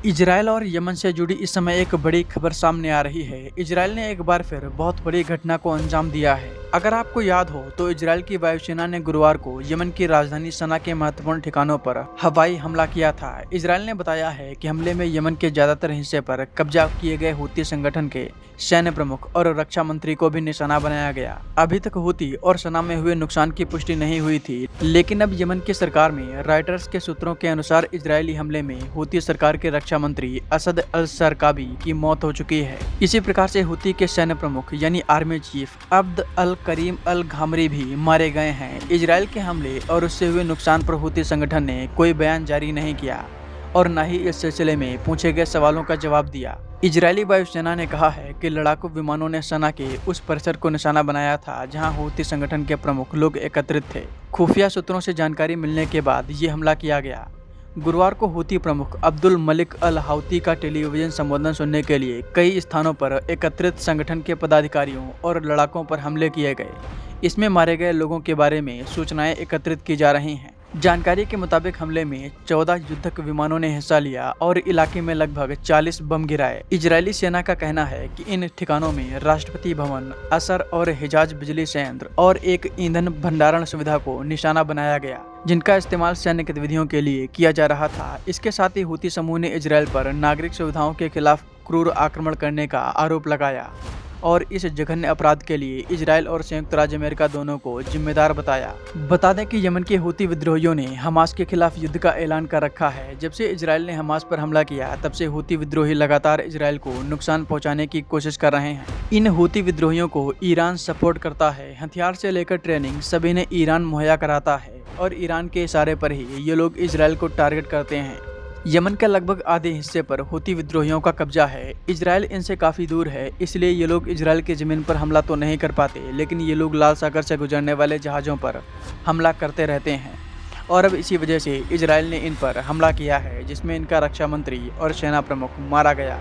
Israel और Yemen से जुड़ी इस समय एक बड़ी खबर सामने आ रही है। इजरायल ने एक बार फिर बहुत बड़ी घटना को अंजाम दिया है। अगर आपको याद हो तो इजरायल की वायुसेना ने गुरुवार को यमन की राजधानी सना के महत्वपूर्ण ठिकानों पर हवाई हमला किया था। इजरायल ने बताया है कि हमले में यमन के ज्यादातर हिस्से पर कब्जा किए गए हूती संगठन के सैन्य प्रमुख और रक्षा मंत्री को भी निशाना बनाया गया। अभी तक हूती और सना में हुए नुकसान की पुष्टि नहीं हुई थी, लेकिन अब यमन की सरकार में राइटर्स के सूत्रों के अनुसार इजरायली हमले में हूती सरकार के रक्षा मंत्री असद अल सरकाबी की मौत हो चुकी है। इसी प्रकार से हूती के सैन्य प्रमुख यानी आर्मी चीफ अब्द अल करीम अल घामरी भी मारे गए हैं। इजरायल के हमले और उससे हुए नुकसान पर हूती संगठन ने कोई बयान जारी नहीं किया और न ही इस सिलसिले में पूछे गए सवालों का जवाब दिया। इजरायली वायुसेना ने कहा है कि लड़ाकू विमानों ने सना के उस परिसर को निशाना बनाया था जहां हूती संगठन के प्रमुख लोग एकत्रित थे। खुफिया सूत्रों से जानकारी मिलने के बाद ये हमला किया गया। गुरुवार को हूती प्रमुख अब्दुल मलिक अल हाउती का टेलीविजन संबोधन सुनने के लिए कई स्थानों पर एकत्रित संगठन के पदाधिकारियों और लड़ाकों पर हमले किए गए। इसमें मारे गए लोगों के बारे में सूचनाएं एकत्रित की जा रही हैं। जानकारी के मुताबिक हमले में 14 युद्धक विमानों ने हिस्सा लिया और इलाके में लगभग 40 बम गिराए। इजरायली सेना का कहना है कि इन ठिकानों में राष्ट्रपति भवन, असर और हिजाज बिजली संयंत्र और एक ईंधन भंडारण सुविधा को निशाना बनाया गया, जिनका इस्तेमाल सैन्य गतिविधियों के लिए किया जा रहा था। इसके साथ ही हूती समूह ने इजरायल पर नागरिक सुविधाओं के खिलाफ क्रूर आक्रमण करने का आरोप लगाया और इस जघन्य अपराध के लिए इजरायल और संयुक्त राज्य अमेरिका दोनों को जिम्मेदार बताया। बता दें कि यमन के हूती विद्रोहियों ने हमास के खिलाफ युद्ध का ऐलान कर रखा है। जब से इजरायल ने हमास पर हमला किया तब से हूती विद्रोही लगातार इजरायल को नुकसान पहुंचाने की कोशिश कर रहे हैं। इन हूती विद्रोहियों को ईरान सपोर्ट करता है। हथियार से लेकर ट्रेनिंग सभी ने ईरान मुहैया कराता है और ईरान के इशारे पर ही ये लोग इजरायल को टारगेट करते हैं। यमन के लगभग आधे हिस्से पर हूती विद्रोहियों का कब्जा है। इजरायल इनसे काफ़ी दूर है, इसलिए ये लोग इजरायल की ज़मीन पर हमला तो नहीं कर पाते, लेकिन ये लोग लाल सागर से गुजरने वाले जहाज़ों पर हमला करते रहते हैं और अब इसी वजह से इजरायल ने इन पर हमला किया है, जिसमें इनका रक्षा मंत्री और सेना प्रमुख मारा गया।